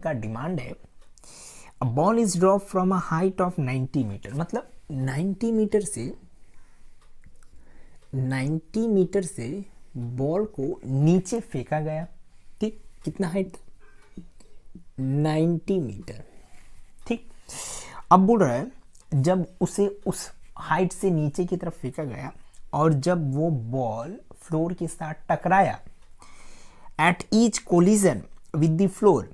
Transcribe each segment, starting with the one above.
इनका डिमांड है a ball is drop from a height of 90 metre, मतलब 90 metre से बॉल को नीचे फेंका गया। ठीक, कितना हाइट था? 90 मीटर। ठीक, अब बोल रहा है जब उसे उस हाइट से नीचे की तरफ फेंका गया और जब वो बॉल फ्लोर के साथ टकराया, at each collision with the floor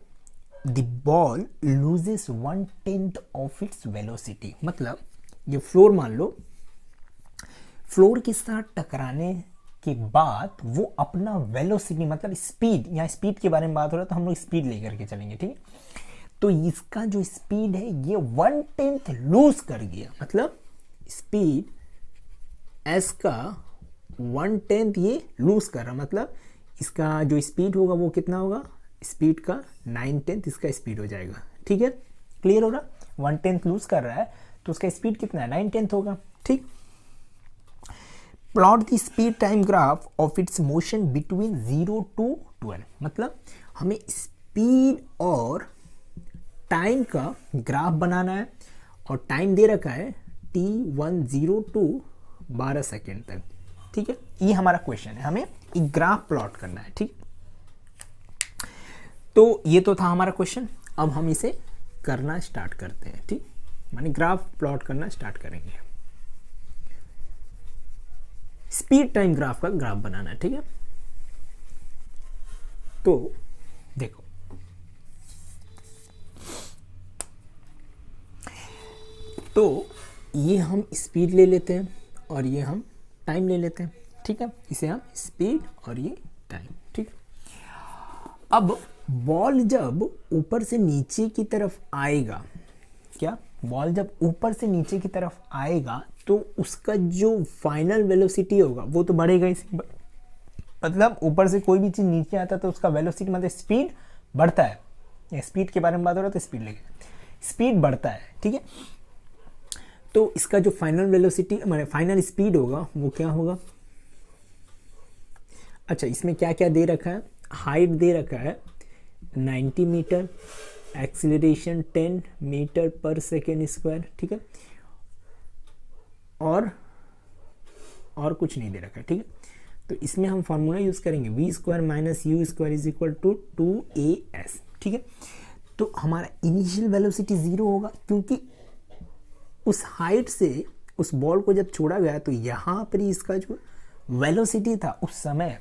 the ball loses 1/10 of its velocity. मतलब ये फ्लोर मान लो, फ्लोर के साथ टकराने के बाद वो अपना वेलोसिटी मतलब स्पीड, यहाँ स्पीड के बारे में बात हो रहा है तो हम लोग स्पीड लेकर के चलेंगे। ठीक है, तो इसका जो स्पीड है ये 1/10 लूज कर गया, मतलब स्पीड एस का 1/10 ये लूज कर रहा, मतलब इसका जो स्पीड होगा वो कितना होगा? स्पीड का 9/10 इसका स्पीड हो जाएगा। ठीक है, क्लियर हो रहा? 1/10 लूज कर रहा है तो उसका स्पीड कितना है? 9/10 होगा। ठीक, plot the speed time graph of its motion between 0 to 12, मतलब हमें स्पीड और टाइम का ग्राफ बनाना है और टाइम दे रखा है t10 to 12 सेकेंड तक। ठीक है, ये हमारा क्वेश्चन है, हमें एक ग्राफ प्लॉट करना है। ठीक, तो ये तो था हमारा क्वेश्चन। अब हम इसे करना स्टार्ट करते हैं। ठीक, माने ग्राफ प्लॉट करना स्टार्ट करेंगे। स्पीड टाइम ग्राफ का ग्राफ बनाना है। ठीक है, तो देखो तो ये हम स्पीड ले लेते हैं और ये हम टाइम ले लेते हैं। ठीक है, इसे हम स्पीड और ये टाइम। ठीक, अब बॉल जब ऊपर से नीचे की तरफ आएगा, क्या बॉल जब ऊपर से नीचे की तरफ आएगा तो उसका जो फाइनल वेलोसिटी होगा वो तो बढ़ेगा ही। मतलब ऊपर से कोई भी चीज नीचे आता है तो उसका वेलोसिटी मतलब स्पीड बढ़ता है। स्पीड के बारे में बात हो रहा है तो स्पीड लेंगे, स्पीड बढ़ता है। ठीक है, तो इसका जो फाइनल वेलोसिटी मतलब फाइनल स्पीड होगा वो क्या होगा? अच्छा, इसमें क्या क्या दे रखा है? हाइट दे रखा है 90 मीटर, एक्सीलरेशन 10 मीटर पर सेकेंड स्क्वायर। ठीक है, और कुछ नहीं दे रखा है। ठीक है, तो इसमें हम फॉर्मूला यूज करेंगे v² - u² is equal to 2as। ठीक है, तो हमारा इनिशियल वेलोसिटी 0 होगा क्योंकि उस हाइट से उस बॉल को जब छोड़ा गया तो यहाँ पर इसका जो वेलोसिटी था उस समय,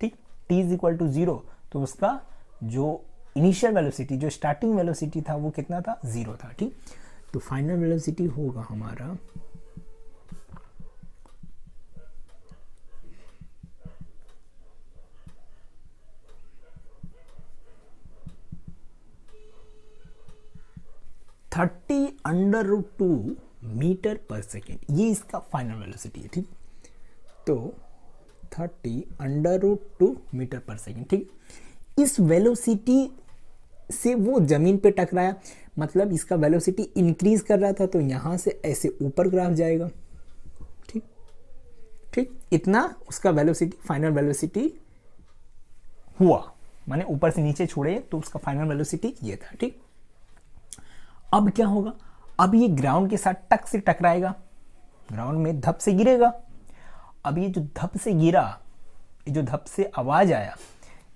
ठीक, t इज इक्वल टू 0, तो उसका जो इनिशियल वेलोसिटी जो स्टार्टिंग वेलोसिटी था वो कितना था? 0 था। ठीक, तो फाइनल वेलोसिटी होगा हमारा 30√2 मीटर पर सेकेंड, ये इसका फाइनल वेलोसिटी है। ठीक, तो 30√2 मीटर पर सेकेंड। ठीक, इस वेलोसिटी से वो जमीन पे टकराया, मतलब इसका वेलोसिटी इंक्रीज कर रहा था तो यहां से ऐसे ऊपर ग्राफ जाएगा। ठीक, ठीक, इतना उसका वेलोसिटी फाइनल वेलोसिटी हुआ, माने ऊपर से नीचे छोड़े तो उसका फाइनल वेलोसिटी ये था। ठीक, अब क्या होगा? अब ये ग्राउंड के साथ टक से टकराएगा, ग्राउंड में धप से गिरेगा। अब ये जो धप से गिरा, ये जो धप से आवाज आया,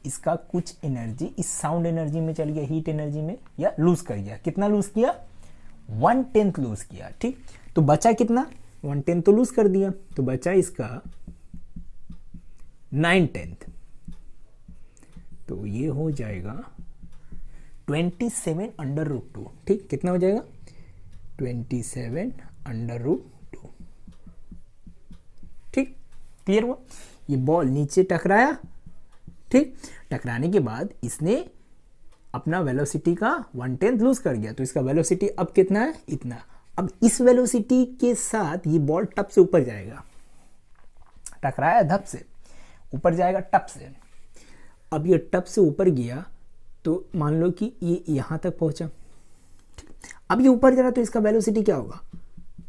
इसका कुछ एनर्जी इस साउंड एनर्जी में चल गया, हीट एनर्जी में, या लूज कर गया। कितना लूज किया? 1/10 लूज किया। ठीक, तो बचा कितना? 1/10 तो लूज कर दिया, तो बचा इसका 9/10। तो ये हो जाएगा 27√2। ठीक, कितना हो जाएगा? 27√2। ठीक, क्लियर हुआ? ये बॉल नीचे टकराया। ठीक, टकराने के बाद इसने अपना वेलोसिटी का 1/10 लूज कर गया, तो इसका वेलोसिटी अब कितना है? इतना। अब इस वेलोसिटी के साथ ये बॉल टप से ऊपर जाएगा, टकराया धप से, ऊपर जाएगा टप से। अब ये टप से ऊपर गया तो मान लो कि ये यहां तक पहुंचा। ठीक, अब ये ऊपर जा रहा है तो इसका वेलोसिटी क्या होगा?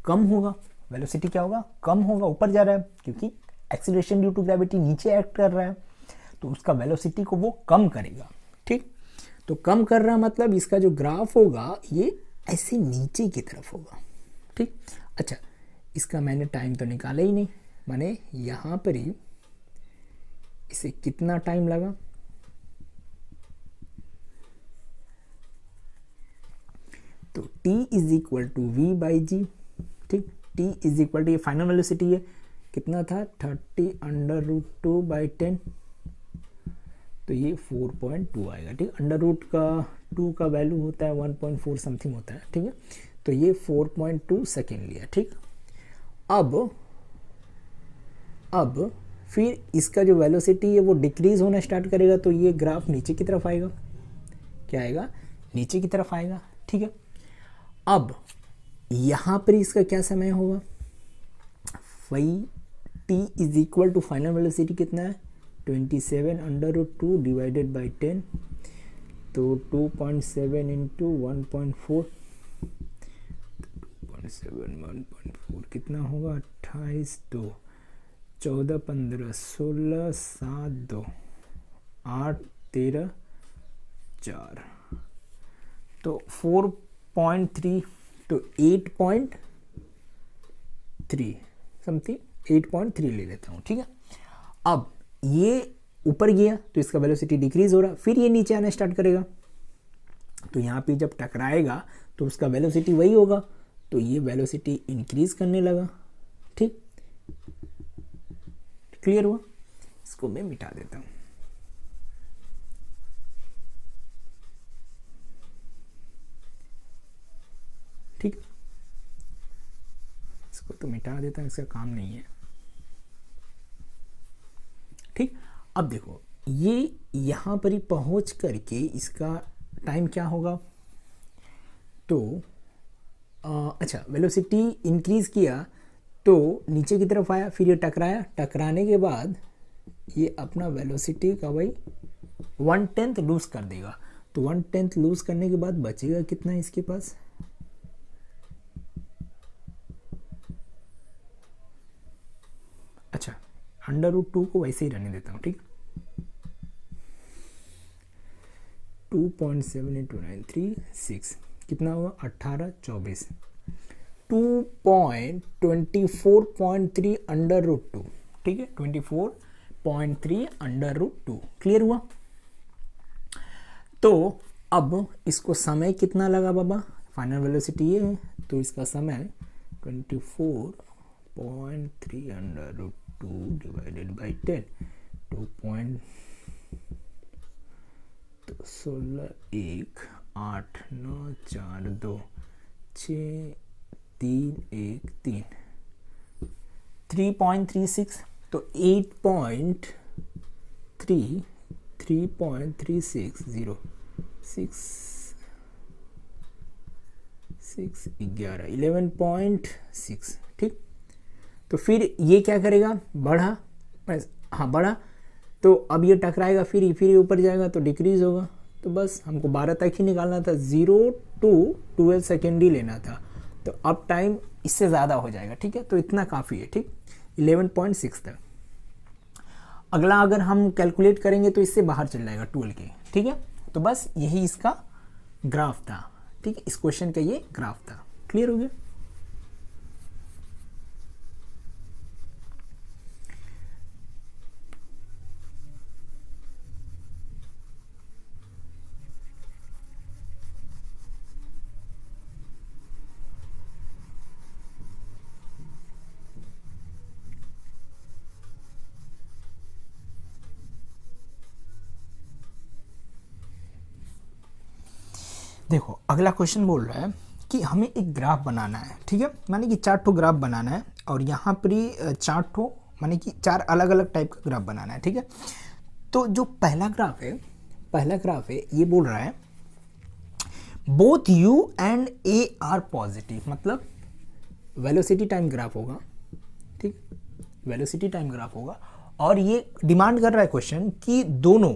कम होगा। वेलोसिटी क्या होगा? कम होगा, ऊपर जा रहा है क्योंकि एक्सीलरेशन ड्यू टू ग्रेविटी नीचे एक्ट कर रहा है, तो उसका वेलोसिटी को वो कम करेगा। ठीक, तो कम कर रहा मतलब इसका जो ग्राफ होगा ये ऐसे नीचे की तरफ होगा, ठीक। अच्छा, इसका मैंने टाइम तो निकाला ही नहीं, माने यहाँ पर ही इसे कितना टाइम लगा, तो t is equal to v by g, ठीक। t इज इक्वल टू, ये फाइनल वेलोसिटी है, कितना था 30√2/10, तो ये 4.2 आएगा, ठीक। √2 का वैल्यू होता है 1.4 समथिंग होता है, ठीक है। तो ये 4.2 सेकेंड लिया, ठीक। अब फिर इसका जो वेलोसिटी है वो डिक्रीज होना स्टार्ट करेगा, तो ये ग्राफ नीचे की तरफ आएगा, क्या आएगा, नीचे की तरफ आएगा, ठीक है। अब यहाँ पर इसका क्या समय होगा, वही t is equal to final velocity कितना है 27√2 डिवाइडेड बाई 10, तो 2.7 इंटू 1.4, 1.4 कितना होगा 28, 2, 14, 15, 16, 7, 2, 8, 13, 4, तो 4.3, तो 8.3 समथिंग, 8.3 ले लेता हूँ, ठीक है। अब ये ऊपर गया तो इसका वेलोसिटी डिक्रीज हो रहा, फिर ये नीचे आना स्टार्ट करेगा, तो यहाँ पे जब टकराएगा तो उसका वेलोसिटी वही होगा, तो ये वेलोसिटी इंक्रीज करने लगा, ठीक। क्लियर हुआ, इसको मैं मिटा देता हूँ, ठीक। इसको तो मिटा देता हूँ, इसका काम नहीं है, ठीक। अब देखो ये यहाँ पर ही पहुँच करके इसका टाइम क्या होगा, तो अच्छा वेलोसिटी इंक्रीज किया तो नीचे की तरफ आया, फिर ये टकराया, टकराने के बाद ये अपना वेलोसिटी का भाई 1/10 लूज कर देगा, तो 1/10 लूज करने के बाद बचेगा कितना इसके पास, अच्छा √2 को वैसे ही रहने देता हूँ, ठीक। 2.7 इंटू 9, 3, 6 कितना हुआ 18, 24, 2.24.3 √2, ठीक है, 24.3 √2, क्लियर हुआ। तो अब इसको समय कितना लगा बाबा, फाइनल वेलोसिटी ये है, तो इसका समय 24.3 √2 डिवाइडेड बाई 10, 16, 1, 8, 9, 4, 2, 6, 3, 1, 3, 3.36, तो 8.3, 3.36, 0, 6, 11, 11.6, ठीक। तो फिर ये क्या करेगा, बढ़ा, हाँ बढ़ा, तो अब ये टकराएगा, फिर ये ऊपर जाएगा तो डिक्रीज होगा, तो बस हमको 12 तक ही निकालना था, 0 to 12 सेकेंड ही लेना था, तो अब टाइम इससे ज़्यादा हो जाएगा, ठीक है। तो इतना काफ़ी है, ठीक, 11.6 तक। अगला अगर हम कैलकुलेट करेंगे तो इससे बाहर चल जाएगा 12 के, ठीक है। तो बस यही इसका ग्राफ था, ठीक है, इस क्वेश्चन का ये ग्राफ था, क्लियर हो गया। देखो अगला क्वेश्चन बोल रहा है कि हमें एक ग्राफ बनाना है, ठीक है, माने कि 4 ठो ग्राफ बनाना है, और यहाँ पर ही 4 ठो माने कि 4 अलग अलग टाइप का ग्राफ बनाना है, ठीक है। तो जो पहला ग्राफ है ये बोल रहा है both u and a are positive, मतलब वेलोसिटी टाइम ग्राफ होगा, ठीक, वेलोसिटी टाइम ग्राफ होगा, और ये डिमांड कर रहा है क्वेश्चन कि दोनों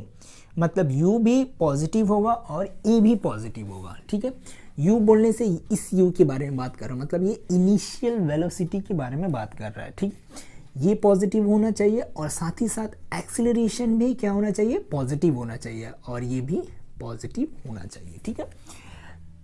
मतलब u भी पॉजिटिव होगा और a भी पॉजिटिव होगा, ठीक है। u बोलने से इस u के बारे में बात कर रहा हूँ, मतलब ये इनिशियल वेलोसिटी के बारे में बात कर रहा है, ठीक। ये पॉजिटिव होना चाहिए और साथ ही साथ एक्सीलरेशन भी क्या होना चाहिए, पॉजिटिव होना चाहिए, और ये भी पॉजिटिव होना चाहिए, ठीक है।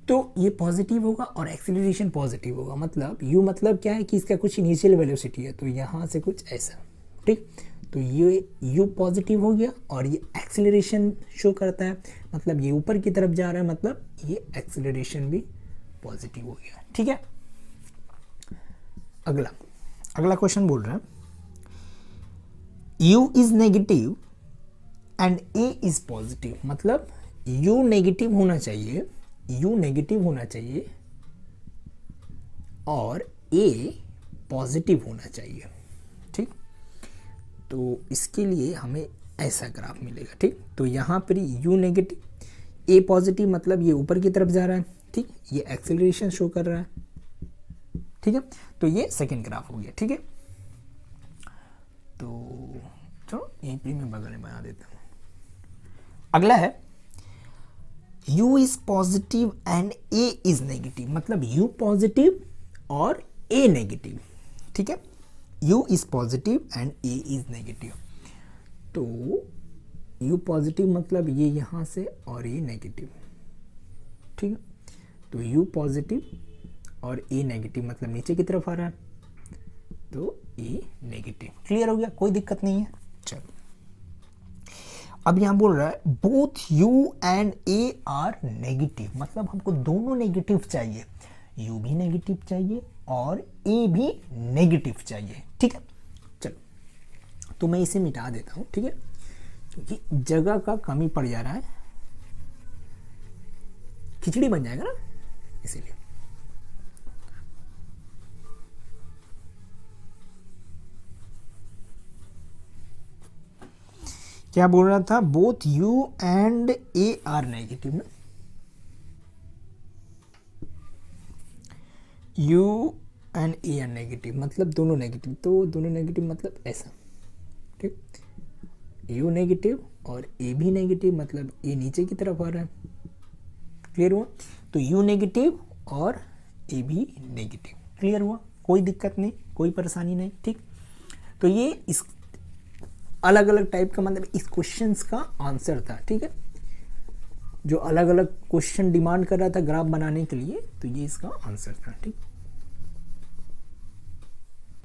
तो ये पॉजिटिव होगा और एक्सेलरेशन पॉजिटिव होगा, मतलब यू मतलब क्या है कि इसका कुछ इनिशियल वेलोसिटी है, तो यहाँ से कुछ ऐसा, ठीक। तो ये यू पॉजिटिव हो गया और ये एक्सेलरेशन शो करता है, मतलब ये ऊपर की तरफ जा रहा है, मतलब ये एक्सेलरेशन भी पॉजिटिव हो गया, ठीक है। अगला क्वेश्चन बोल रहा है u is negative and a is positive, मतलब u नेगेटिव होना चाहिए, u नेगेटिव होना चाहिए और a पॉजिटिव होना चाहिए, ठीक। तो इसके लिए हमें ऐसा ग्राफ मिलेगा, ठीक। तो यहाँ पर u नेगेटिव a पॉजिटिव, मतलब ये ऊपर की तरफ जा रहा है, ठीक, ये एक्सेलरेशन शो कर रहा है, ठीक है। तो ये सेकंड ग्राफ हो गया, ठीक है। तो चलो यहीं पे मैं बगल में बना देता हूँ। अगला है u is positive and a is negative, मतलब u पॉजिटिव और a नेगेटिव, ठीक है। u is positive and a is negative, तो u पॉजिटिव मतलब ये यहाँ से और a नेगेटिव, ठीक है। तो u पॉजिटिव और a नेगेटिव मतलब नीचे की तरफ आ रहा है, तो a नेगेटिव। क्लियर हो गया, कोई दिक्कत नहीं है। चलो अब यहां बोल रहा है both u and a are negative, मतलब हमको दोनों नेगेटिव चाहिए, u भी नेगेटिव चाहिए और a भी नेगेटिव चाहिए, ठीक है। चलो तो मैं इसे मिटा देता हूं, ठीक है, क्योंकि जगह का कमी पड़ जा रहा है, खिचड़ी बन जाएगा ना, इसीलिए। क्या बोल रहा था, both u and a are negative ना, u and a are negative मतलब दोनों नेगेटिव, तो दोनों नेगेटिव मतलब ऐसा, ठीक। u नेगेटिव और a भी नेगेटिव, मतलब a नीचे की तरफ आ रहा है, क्लियर हुआ। तो u नेगेटिव और a भी नेगेटिव, क्लियर हुआ, कोई दिक्कत नहीं, कोई परेशानी नहीं, ठीक। तो ये इस अलग अलग टाइप का मतलब इस क्वेश्चंस का आंसर था, ठीक है, जो अलग अलग क्वेश्चन डिमांड कर रहा था ग्राफ बनाने के लिए, तो ये इसका आंसर था, ठीक।